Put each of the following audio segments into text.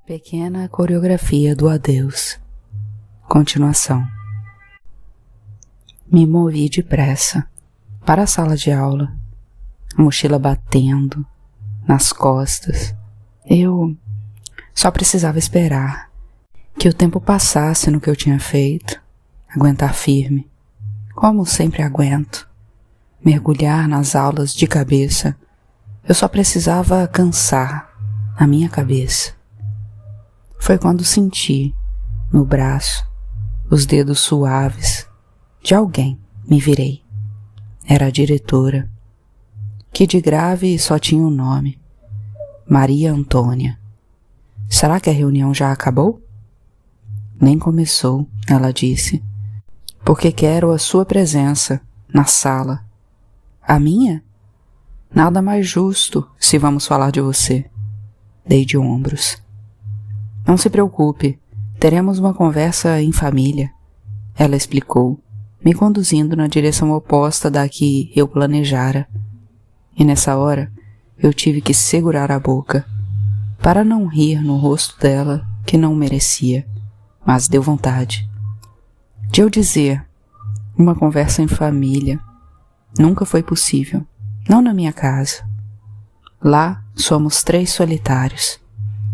Pequena coreografia do adeus. Continuação. Me movi depressa para a sala de aula, a mochila batendo nas costas. Eu só precisava esperar que o tempo passasse no que eu tinha feito, aguentar firme, como sempre aguento, mergulhar nas aulas de cabeça. Eu só precisava cansar a minha cabeça. Foi quando senti no braço os dedos suaves de alguém. Me virei. Era a diretora, que de grave só tinha um nome: Maria Antônia. Será que a reunião já acabou? Nem começou, ela disse, porque quero a sua presença na sala. A minha? Nada mais justo se vamos falar de você. Dei de ombros. Não se preocupe, teremos uma conversa em família, ela explicou, me conduzindo na direção oposta da que eu planejara. E nessa hora, eu tive que segurar a boca, para não rir no rosto dela, que não merecia, mas deu vontade. De eu dizer, uma conversa em família, nunca foi possível, não na minha casa. Lá somos 3 solitários,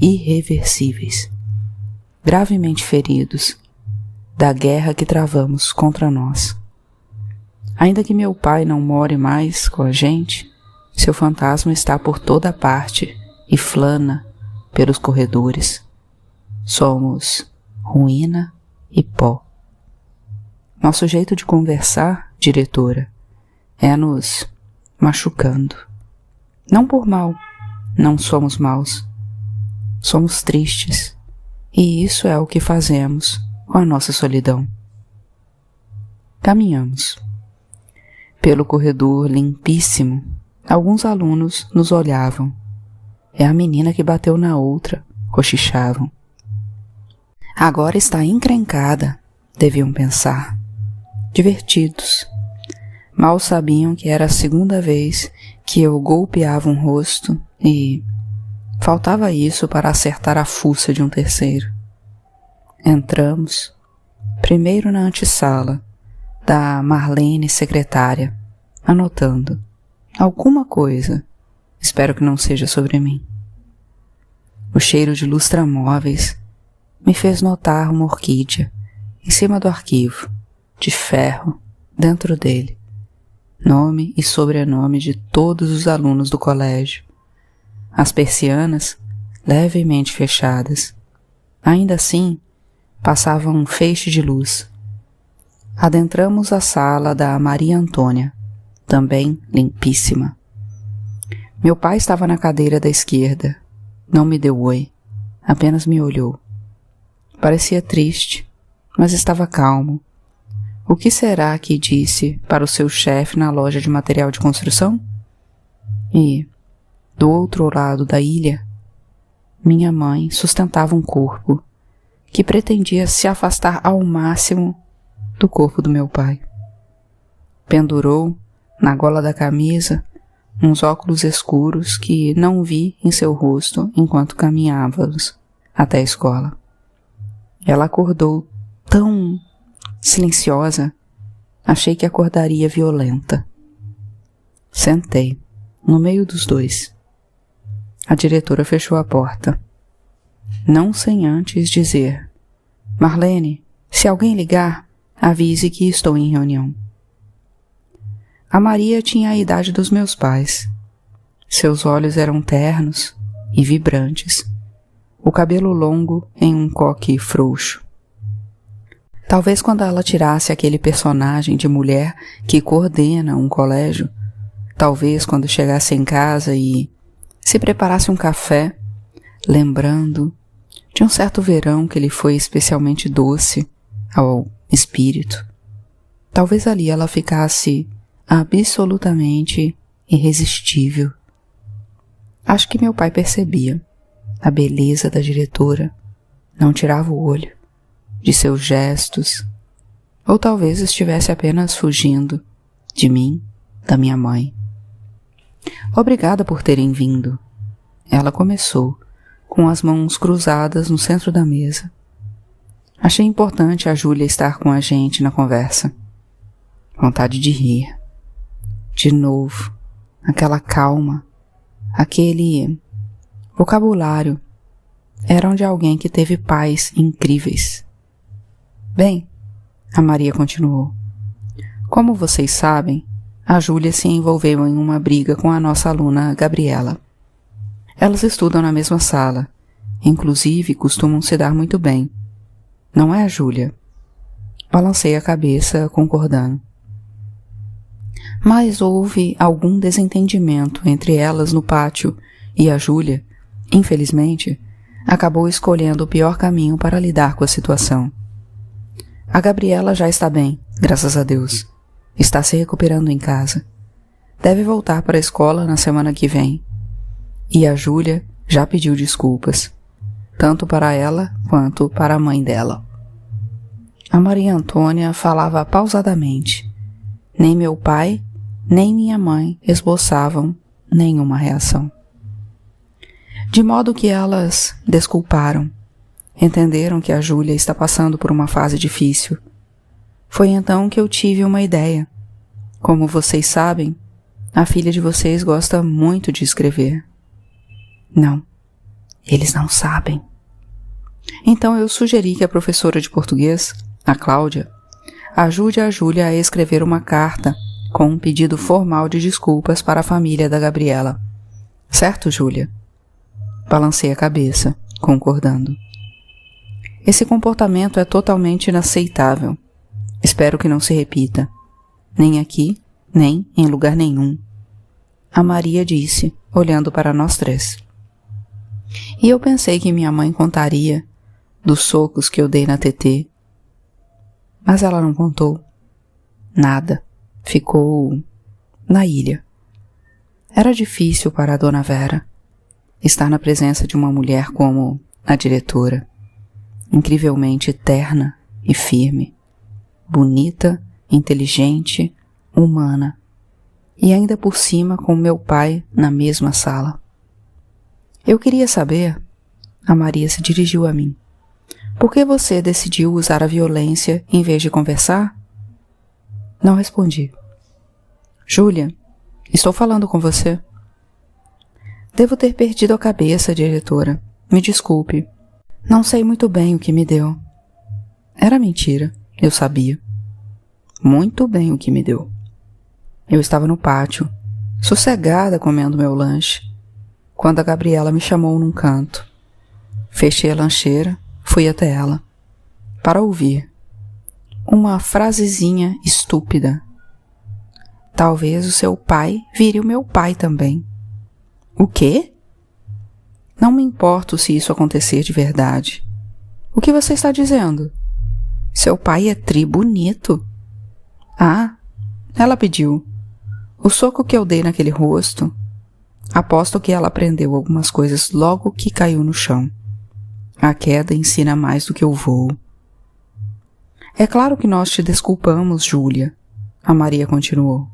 irreversíveis, gravemente feridos da guerra que travamos contra nós. Ainda que meu pai não more mais com a gente, seu fantasma está por toda parte e flana pelos corredores. Somos ruína e pó. Nosso jeito de conversar, diretora, é nos machucando. Não por mal, não somos maus. Somos tristes, e isso é o que fazemos com a nossa solidão. Caminhamos. Pelo corredor limpíssimo, alguns alunos nos olhavam. É a menina que bateu na outra, cochichavam. Agora está encrencada, deviam pensar. Divertidos. Mal sabiam que era a segunda vez que eu golpeava um rosto e faltava isso para acertar a fuça de um terceiro. Entramos, primeiro na antessala, da Marlene secretária, anotando alguma coisa, espero que não seja sobre mim. O cheiro de lustramóveis me fez notar uma orquídea em cima do arquivo, de ferro, dentro dele, nome e sobrenome de todos os alunos do colégio. As persianas, levemente fechadas, ainda assim, passavam um feixe de luz. Adentramos a sala da Maria Antônia, também limpíssima. Meu pai estava na cadeira da esquerda. Não me deu oi, apenas me olhou. Parecia triste, mas estava calmo. O que será que disse para o seu chefe na loja de material de construção? E, do outro lado da ilha, minha mãe sustentava um corpo que pretendia se afastar ao máximo do corpo do meu pai. Pendurou, na gola da camisa, uns óculos escuros que não vi em seu rosto enquanto caminhávamos até a escola. Ela acordou tão silenciosa, achei que acordaria violenta. Sentei, no meio dos dois. A diretora fechou a porta. Não sem antes dizer: Marlene, se alguém ligar, avise que estou em reunião. A Maria tinha a idade dos meus pais. Seus olhos eram ternos e vibrantes, o cabelo longo em um coque frouxo. Talvez quando ela tirasse aquele personagem de mulher que coordena um colégio, talvez quando chegasse em casa e se preparasse um café, lembrando de um certo verão que lhe foi especialmente doce ao espírito, talvez ali ela ficasse absolutamente irresistível. Acho que meu pai percebia a beleza da diretora, não tirava o olho de seus gestos, ou talvez estivesse apenas fugindo de mim, da minha mãe. Obrigada por terem vindo. Ela começou, com as mãos cruzadas no centro da mesa. Achei importante a Júlia estar com a gente na conversa. Vontade de rir. De novo, aquela calma, aquele vocabulário eram de alguém que teve pais incríveis. Bem, a Maria continuou, como vocês sabem, a Júlia se envolveu em uma briga com a nossa aluna Gabriela. Elas estudam na mesma sala, inclusive costumam se dar muito bem. Não é a Júlia? Balancei a cabeça, concordando. Mas houve algum desentendimento entre elas no pátio e a Júlia, infelizmente, acabou escolhendo o pior caminho para lidar com a situação. A Gabriela já está bem, graças a Deus. Está se recuperando em casa. Deve voltar para a escola na semana que vem. E a Júlia já pediu desculpas, tanto para ela quanto para a mãe dela. A Maria Antônia falava pausadamente. Nem meu pai, nem minha mãe esboçavam nenhuma reação. De modo que elas desculparam. Entenderam que a Júlia está passando por uma fase difícil. Foi então que eu tive uma ideia. Como vocês sabem, a filha de vocês gosta muito de escrever. Não, eles não sabem. Então eu sugeri que a professora de português, a Cláudia, ajude a Júlia a escrever uma carta com um pedido formal de desculpas para a família da Gabriela. Certo, Júlia? Balancei a cabeça, concordando. Esse comportamento é totalmente inaceitável. Espero que não se repita. Nem aqui, nem em lugar nenhum. A Maria disse, olhando para nós três. E eu pensei que minha mãe contaria dos socos que eu dei na Tetê. Mas ela não contou. Nada. Ficou na ilha. Era difícil para a dona Vera estar na presença de uma mulher como a diretora, incrivelmente terna e firme, bonita, inteligente, humana, e ainda por cima com meu pai na mesma sala. Eu queria saber, a Maria se dirigiu a mim, por que você decidiu usar a violência em vez de conversar? Não respondi. Júlia, estou falando com você. Devo ter perdido a cabeça, diretora. Me desculpe. Não sei muito bem o que me deu. Era mentira, eu sabia. Muito bem o que me deu. Eu estava no pátio, sossegada comendo meu lanche, quando a Gabriela me chamou num canto. Fechei a lancheira, fui até ela, para ouvir. Uma frasezinha estúpida. Talvez o seu pai vire o meu pai também. O quê? Não me importo se isso acontecer de verdade. O que você está dizendo? Seu pai é tri bonito. Ah, ela pediu. O soco que eu dei naquele rosto, aposto que ela aprendeu algumas coisas logo que caiu no chão. A queda ensina mais do que o voo. É claro que nós te desculpamos, Júlia, a Maria continuou.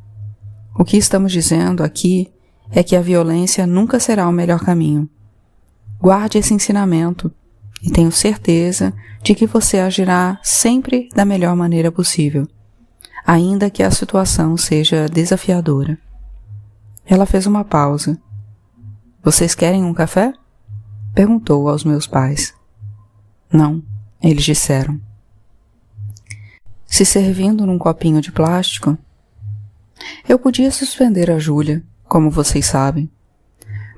O que estamos dizendo aqui é que a violência nunca será o melhor caminho. Guarde esse ensinamento e tenho certeza de que você agirá sempre da melhor maneira possível, ainda que a situação seja desafiadora. Ela fez uma pausa. Vocês querem um café? Perguntou aos meus pais. Não, eles disseram. Se servindo num copinho de plástico, eu podia suspender a Júlia, como vocês sabem.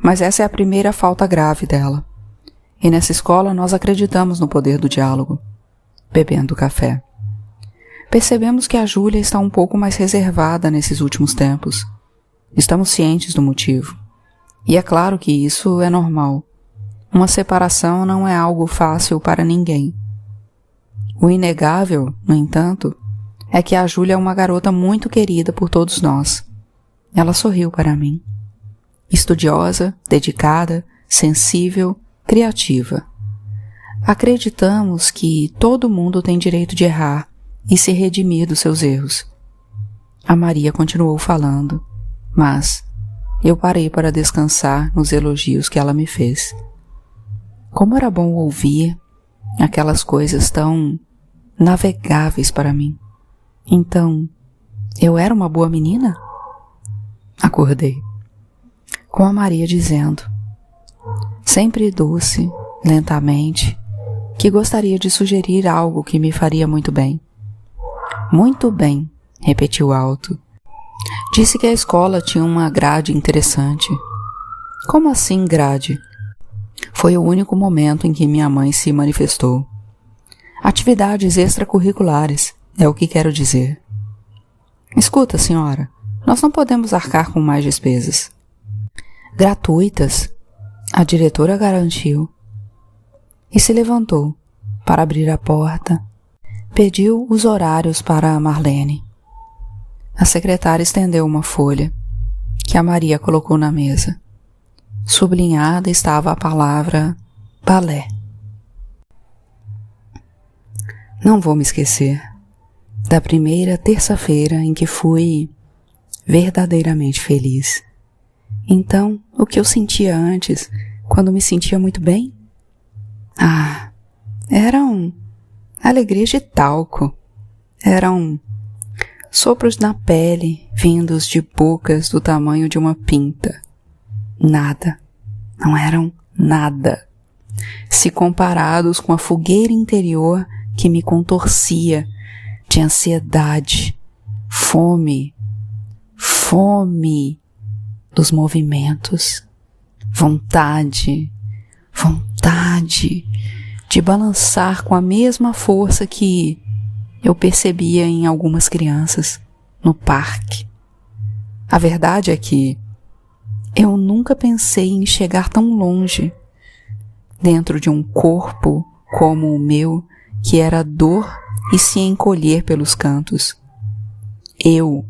Mas essa é a primeira falta grave dela. E nessa escola nós acreditamos no poder do diálogo. Bebendo café. Percebemos que a Júlia está um pouco mais reservada nesses últimos tempos. Estamos cientes do motivo. E é claro que isso é normal. Uma separação não é algo fácil para ninguém. O inegável, no entanto, é que a Júlia é uma garota muito querida por todos nós. Ela sorriu para mim. Estudiosa, dedicada, sensível, criativa. Acreditamos que todo mundo tem direito de errar e se redimir dos seus erros. A Maria continuou falando, mas eu parei para descansar nos elogios que ela me fez. Como era bom ouvir aquelas coisas tão navegáveis para mim. Então, eu era uma boa menina? Acordei, com a Maria dizendo, sempre doce, lentamente, que gostaria de sugerir algo que me faria muito bem. Muito bem, repetiu alto. Disse que a escola tinha uma grade interessante. Como assim grade? Foi o único momento em que minha mãe se manifestou. Atividades extracurriculares, é o que quero dizer. Escuta, senhora, nós não podemos arcar com mais despesas. Gratuitas, a diretora garantiu. E se levantou para abrir a porta. Pediu os horários para a Marlene. A secretária estendeu uma folha, que a Maria colocou na mesa. Sublinhada estava a palavra balé. Não vou me esquecer da primeira terça-feira em que fui verdadeiramente feliz. Então, o que eu sentia antes, quando me sentia muito bem? Eram alegrias de talco. Eram sopros na pele, vindos de bocas do tamanho de uma pinta. Nada, não eram nada, se comparados com a fogueira interior que me contorcia de ansiedade, fome dos movimentos, vontade de balançar com a mesma força que eu percebia em algumas crianças no parque. A verdade é que eu nunca pensei em chegar tão longe dentro de um corpo como o meu, que era dor e se encolher pelos cantos. Eu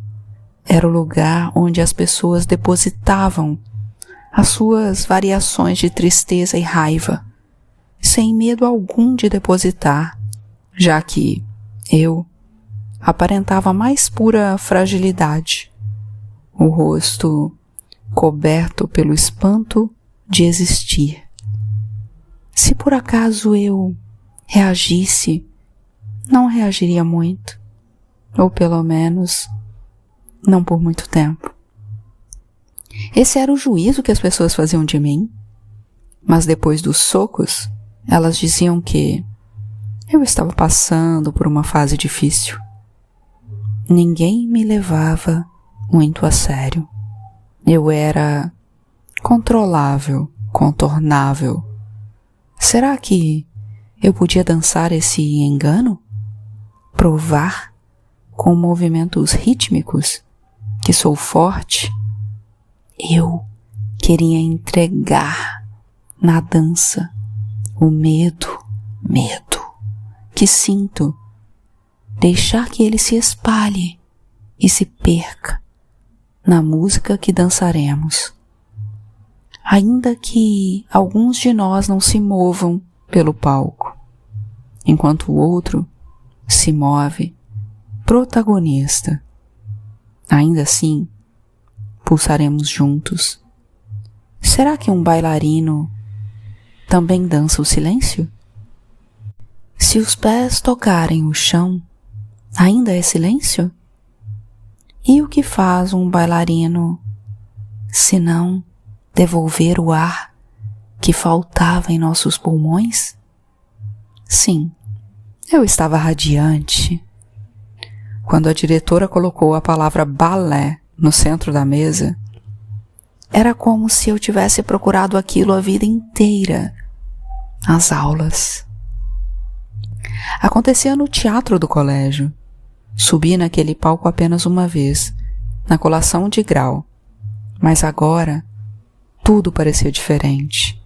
era o lugar onde as pessoas depositavam as suas variações de tristeza e raiva, sem medo algum de depositar, já que eu aparentava mais pura fragilidade, o rosto coberto pelo espanto de existir. Se por acaso eu reagisse, não reagiria muito, ou pelo menos não por muito tempo. Esse era o juízo que as pessoas faziam de mim, mas depois dos socos, elas diziam que eu estava passando por uma fase difícil. Ninguém me levava muito a sério. Eu era controlável, contornável. Será que eu podia dançar esse engano? Provar com movimentos rítmicos que sou forte? Eu queria entregar na dança o medo que sinto, deixar que ele se espalhe e se perca na música que dançaremos. Ainda que alguns de nós não se movam pelo palco, enquanto o outro se move protagonista. Ainda assim, pulsaremos juntos. Será que um bailarino também dança o silêncio? Se os pés tocarem o chão, ainda é silêncio? E o que faz um bailarino, se não devolver o ar que faltava em nossos pulmões? Sim, eu estava radiante. Quando a diretora colocou a palavra balé no centro da mesa, era como se eu tivesse procurado aquilo a vida inteira. As aulas. Acontecia no teatro do colégio. Subi naquele palco apenas uma vez, na colação de grau, mas agora tudo parecia diferente,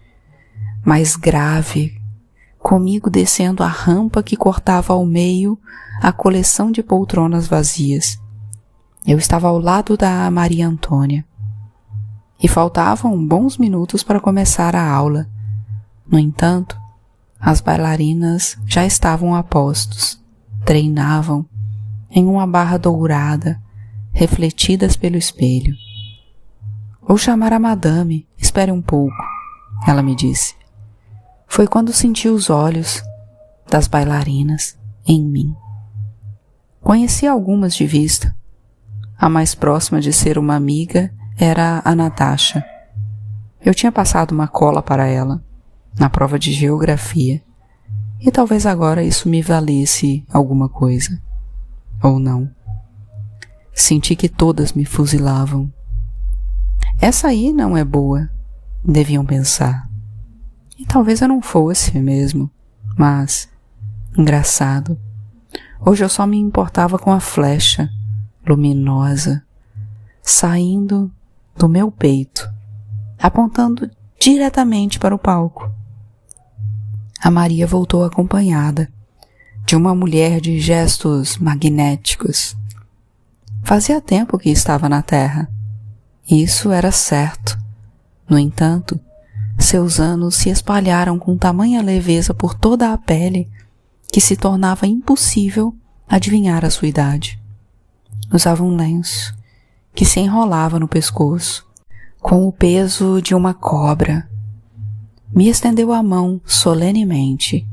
mais grave, comigo descendo a rampa que cortava ao meio a coleção de poltronas vazias. Eu estava ao lado da Maria Antônia, e faltavam bons minutos para começar a aula. No entanto, as bailarinas já estavam a postos, treinavam em uma barra dourada, refletidas pelo espelho. Vou chamar a madame, espere um pouco, ela me disse. Foi quando senti os olhos das bailarinas em mim. Conheci algumas de vista. A mais próxima de ser uma amiga era a Natasha. Eu tinha passado uma cola para ela na prova de geografia e talvez agora isso me valesse alguma coisa. Ou não. Senti que todas me fuzilavam. Essa aí não é boa, deviam pensar. E talvez eu não fosse mesmo, mas, engraçado, hoje eu só me importava com a flecha luminosa saindo do meu peito, apontando diretamente para o palco. A Maria voltou acompanhada de uma mulher de gestos magnéticos. Fazia tempo que estava na Terra. Isso era certo. No entanto, seus anos se espalharam com tamanha leveza por toda a pele que se tornava impossível adivinhar a sua idade. Usava um lenço que se enrolava no pescoço, com o peso de uma cobra. Me estendeu a mão solenemente.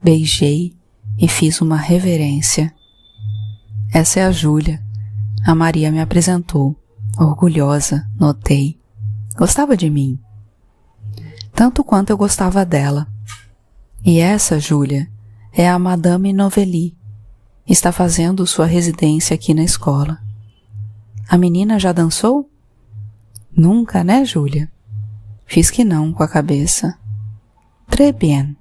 Beijei e fiz uma reverência. Essa é a Júlia. A Maria me apresentou. Orgulhosa, notei. Gostava de mim. Tanto quanto eu gostava dela. E essa, Júlia, é a Madame Novelli. Está fazendo sua residência aqui na escola. A menina já dançou? Nunca, né, Júlia? Fiz que não com a cabeça. Très bien.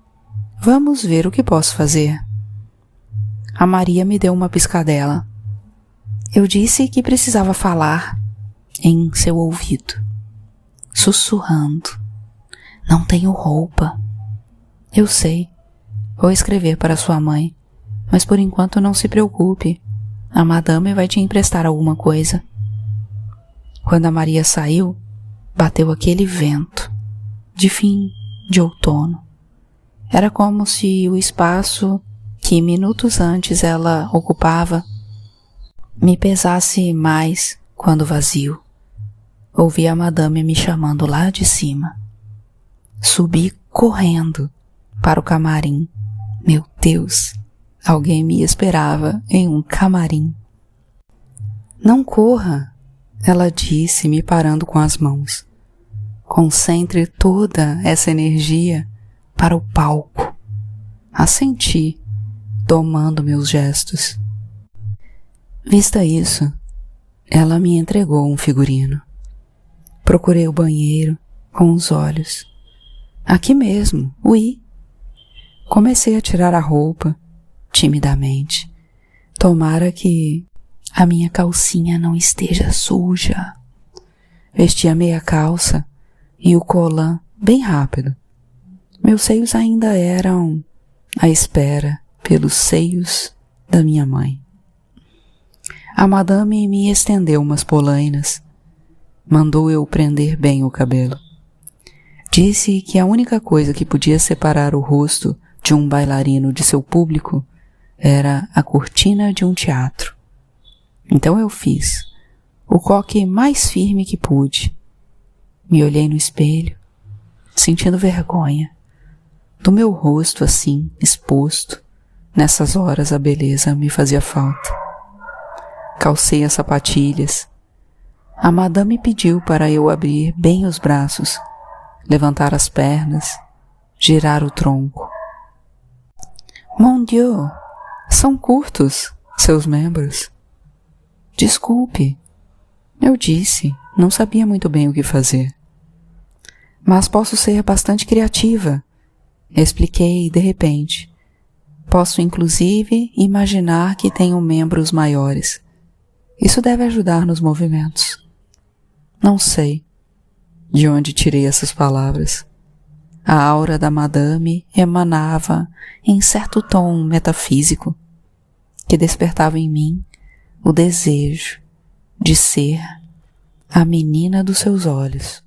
Vamos ver o que posso fazer. A Maria me deu uma piscadela. Eu disse que precisava falar em seu ouvido, sussurrando. Não tenho roupa. Eu sei. Vou escrever para sua mãe, mas por enquanto não se preocupe. A madame vai te emprestar alguma coisa. Quando a Maria saiu, bateu aquele vento de fim de outono. Era como se o espaço que minutos antes ela ocupava me pesasse mais quando vazio. Ouvi a madame me chamando lá de cima. Subi correndo para o camarim. Meu Deus, alguém me esperava em um camarim. Não corra, ela disse, me parando com as mãos. Concentre toda essa energia para o palco. Assenti, tomando meus gestos. Vista isso, ela me entregou um figurino. Procurei o banheiro com os olhos. Aqui mesmo, ui. Comecei a tirar a roupa, timidamente. Tomara que a minha calcinha não esteja suja. Vesti a meia calça e o colã bem rápido. Meus seios ainda eram à espera pelos seios da minha mãe. A madame me estendeu umas polainas. Mandou eu prender bem o cabelo. Disse que a única coisa que podia separar o rosto de um bailarino de seu público era a cortina de um teatro. Então eu fiz o coque mais firme que pude. Me olhei no espelho, sentindo vergonha do meu rosto assim, exposto. Nessas horas a beleza me fazia falta. Calcei as sapatilhas. A madame pediu para eu abrir bem os braços, levantar as pernas, girar o tronco. Mon Dieu, são curtos seus membros. Desculpe, eu disse, não sabia muito bem o que fazer. Mas posso ser bastante criativa, expliquei de repente. Posso inclusive imaginar que tenho membros maiores. Isso deve ajudar nos movimentos. Não sei de onde tirei essas palavras. A aura da madame emanava em certo tom metafísico que despertava em mim o desejo de ser a menina dos seus olhos.